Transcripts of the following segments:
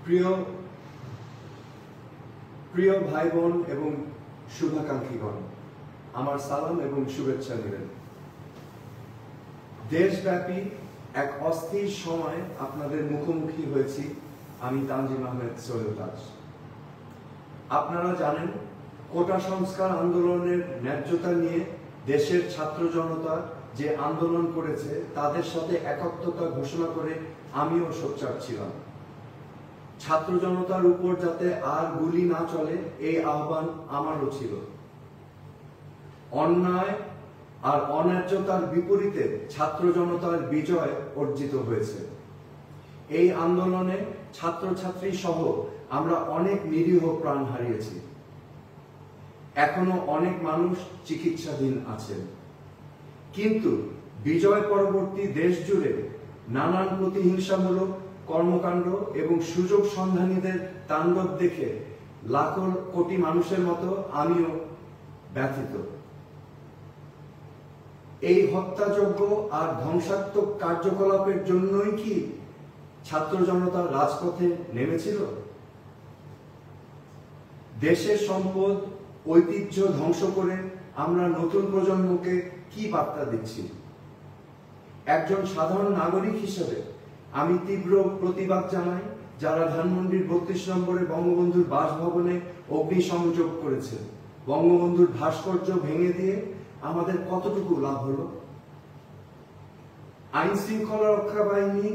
প্রিয় প্রিয় ভাই বোন এবং শুভাকাঙ্ক্ষীগণ, আমার সালাম এবং শুভেচ্ছা নেবেন। দেশব্যাপী এক অস্থির সময় আপনাদের মুখোমুখি হয়েছি আমি তানজিম আহমেদ সোহেল তাজ। আপনারা জানেন, কোটা সংস্কার আন্দোলনের ন্যায্যতা নিয়ে দেশের ছাত্র জনতা যে আন্দোলন করেছে তাদের সাথে একাত্মতা ঘোষণা করে আমিও সোচ্চার ছিলাম। ছাত্র জনতার উপর যাতে আর গুলি না চলে এই আহ্বান আমারও ছিল। অন্যায় আর অন্যায্যতার বিপরীতে ছাত্র জনতার বিজয় অর্জিত হয়েছে। এই আন্দোলনে ছাত্রছাত্রী সহ আমরা অনেক নিরীহ প্রাণ হারিয়েছি। এখনো অনেক মানুষ চিকিৎসাধীন আছেন। কিন্তু বিজয় পরবর্তী দেশ জুড়ে নানান প্রতিহিংসামূলক কর্মকাণ্ড এবং সুযোগ সন্ধানীদের তাণ্ডব দেখে লাখো কোটি মানুষের মতো আমিও ব্যথিত। এই হত্যাযজ্ঞ আর ধ্বংসাত্মক কার্যকলাপের জন্যই কি ছাত্র জনতা রাজপথে নেমেছিল? দেশের সম্পদ ঐতিহ্য ধ্বংস করে আমরা নতুন প্রজন্মকে কি বার্তা দিচ্ছি? একজন সাধারণ নাগরিক হিসেবে আমি তীব্র প্রতিবাদ জানাই যারা ধানমন্ডির ৩২ নম্বরে বঙ্গবন্ধুর বাসভবনে অগ্নিসংযোগ করেছে। বঙ্গবন্ধুর ভাস্কর্য ভেঙে দিয়ে আমাদের কতটুকু লাভ হলো? আইন শৃঙ্খলা রক্ষা বাহিনী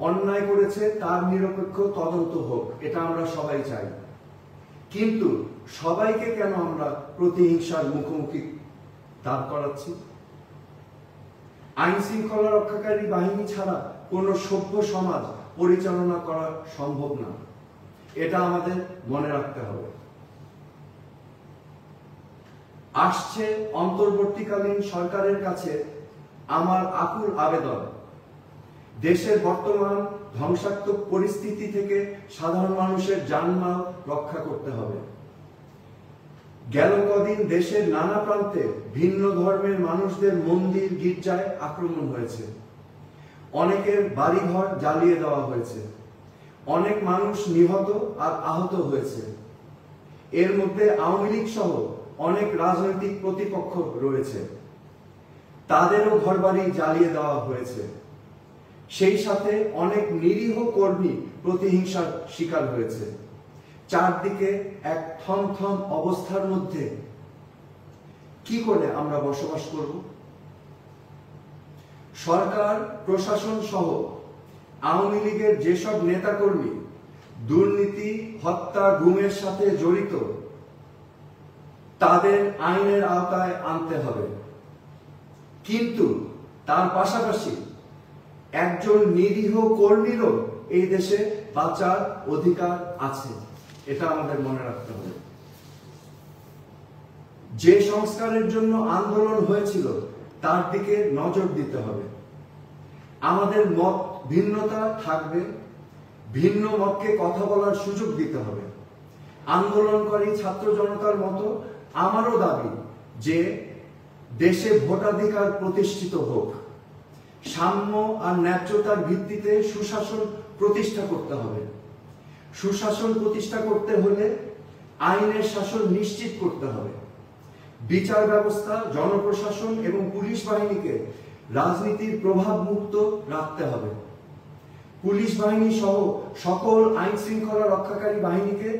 অন্যায় করেছে, তার নিরপেক্ষ তদন্ত হোক, এটা আমরা সবাই চাই। কিন্তু সবাইকে কেন আমরা প্রতিহিংসার মুখোমুখি দাঁড় করাচ্ছি? আইন শৃঙ্খলা রক্ষাকারী বাহিনী ছাড়া কোন সভ্য সমাজ পরিচালনা করা সম্ভব না, এটা আমাদের মনে রাখতে হবে। আসছে অন্তর্বর্তীকালীন সরকারের কাছে আমার আকুল আবেদন, দেশের বর্তমান ধ্বংসাত্মক পরিস্থিতি থেকে সাধারণ মানুষের জানমাল রক্ষা করতে হবে। গেল কদিন দেশের নানা প্রান্তে ভিন্ন ধর্মের মানুষদের মন্দির গির্জায় আক্রমণ হয়েছে। অনেকের বাড়িঘর জ্বালিয়ে দেওয়া হয়েছে। অনেক মানুষ নিহত আর আহত হয়েছে। এর মধ্যে আওয়ামী লীগ সহ অনেক রাজনৈতিক প্রতিপক্ষ রয়েছে, তাদেরও ঘরবাড়ি জ্বালিয়ে দেওয়া হয়েছে। সেই সাথে অনেক নিরীহ কর্মী প্রতিহিংসার শিকার হয়েছে। চারদিকে এক থমথম অবস্থার মধ্যে কি করে আমরা বসবাস করব? সরকার প্রশাসন সহ আওয়ামী লীগের যেসব নেতাকর্মী দুর্নীতি, হত্যা, গুমের সাথে জড়িত, তাদের আইনের আওতায় আনতে হবে। কিন্তু তার পাশাপাশি একজন নিরীহ কর্মীরও এই দেশে বাঁচার অধিকার আছে, এটা আমাদের মনে রাখতে হবে। যে সংস্কারের জন্য আন্দোলন হয়েছিল তার দিকে নজর দিতে হবে। আমাদের মত ভিন্নতা থাকবে, ভিন্ন মতকে কথা বলার সুযোগ দিতে হবে। আন্দোলনকারী ছাত্র জনতার মতো আমারও দাবি যে দেশে ভোটাধিকার প্রতিষ্ঠিত হোক। সাম্য আর ন্যায্যতার ভিত্তিতে সুশাসন প্রতিষ্ঠা করতে হবে। সুশাসন প্রতিষ্ঠা করতে হলে আইনের শাসন নিশ্চিত করতে হবে। বিচার ব্যবস্থা, জনপ্রশাসন এবং পুলিশ বাহিনীকে রাজনীতির প্রভাব মুক্ত রাখতে হবে। পুলিশ বাহিনী সহ সকল আইন শৃঙ্খলা রক্ষাকারী বাহিনীকে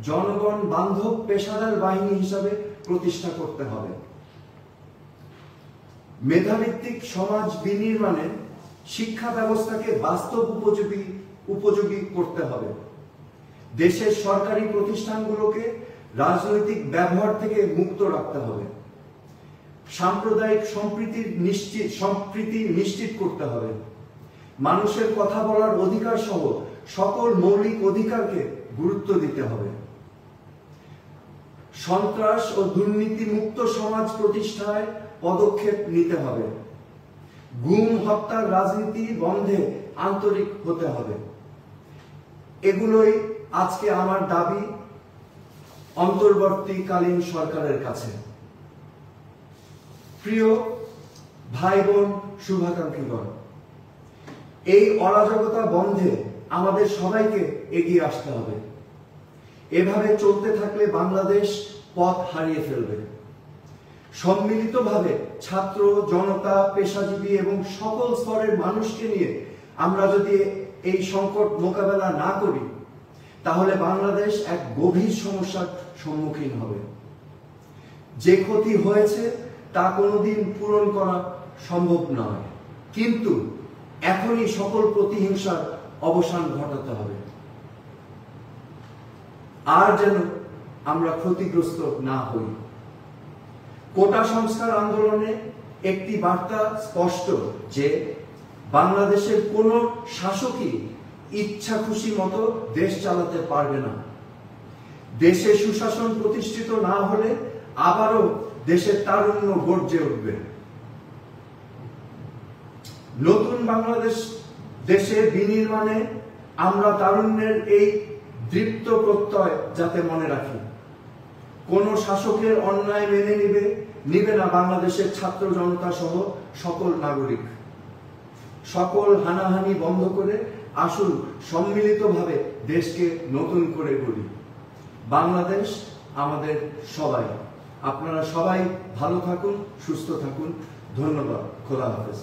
জনগণ বান্ধব পেশাদার বাহিনী হিসাবে প্রতিষ্ঠা করতে হবে। মেধাভিত্তিক সমাজ বিনির্মাণে শিক্ষা ব্যবস্থাকে বাস্তব উপযোগী করতে হবে। দেশের সরকারি প্রতিষ্ঠানগুলোকে রাজনৈতিক ব্যবহার থেকে মুক্ত রাখতে হবে। সাম্প্রদায়িক সম্প্রীতি নিশ্চিত করতে হবে। মানুষের কথা বলার অধিকার সহ সকল মৌলিক অধিকারকে গুরুত্ব দিতে হবে। সন্ত্রাস ও দুর্নীতি মুক্ত সমাজ প্রতিষ্ঠায় পদক্ষেপ নিতে হবে। গুম, হত্যার রাজনীতি বন্ধে আন্তরিক হতে হবে। এগুলোই আজকে আমার দাবি অন্তর্বর্তীকালীন সরকারের কাছে। প্রিয় ভাই বোন শুভাকাঙ্ক্ষীগণ, এই অরাজকতা বন্ধে আমাদের সবাইকে এগিয়ে আসতে হবে। এভাবে চলতে থাকলে বাংলাদেশ পথ হারিয়ে ফেলবে। সম্মিলিতভাবে ছাত্র, জনতা, পেশাজীবী এবং সকল স্তরের মানুষকে নিয়ে আমরা যদি এই সংকট মোকাবেলা না করি, তাহলে বাংলাদেশ এক গভীর সমস্যার সম্মুখীন হবে। যে ক্ষতি হয়েছে তা কোনোদিন পূরণ করা সম্ভব নয়, কিন্তু এখনই সকল প্রতিহিংসার অবসান ঘটাতে হবে। আর যেন আমরা ক্ষতিগ্রস্ত না হই। কোটা সংস্কার আন্দোলনে একটি বার্তা স্পষ্ট যে বাংলাদেশের কোনো শাসকই ইচ্ছা খুশি মতো দেশ চালাতে পারবে না। দেশে সুশাসন প্রতিষ্ঠিত না হলে আবারও দেশের তারুণ্য গর্জে উঠবে। নতুন বাংলাদেশ দেশে বিনির্মাণে আমরা তারুণ্যের এই দৃপ্ত প্রত্যয় যাতে মনে রাখি। কোন শাসকের অন্যায় মেনে নিবে না বাংলাদেশের ছাত্র জনতা সহ সকল নাগরিক। সকল হানাহানি বন্ধ করে আসুন সম্মিলিতভাবে দেশকে নতুন করে গড়ি। বাংলাদেশ আমাদের সবাই। আপনারা সবাই ভালো থাকুন, সুস্থ থাকুন। ধন্যবাদ। খোদা হাফেজ।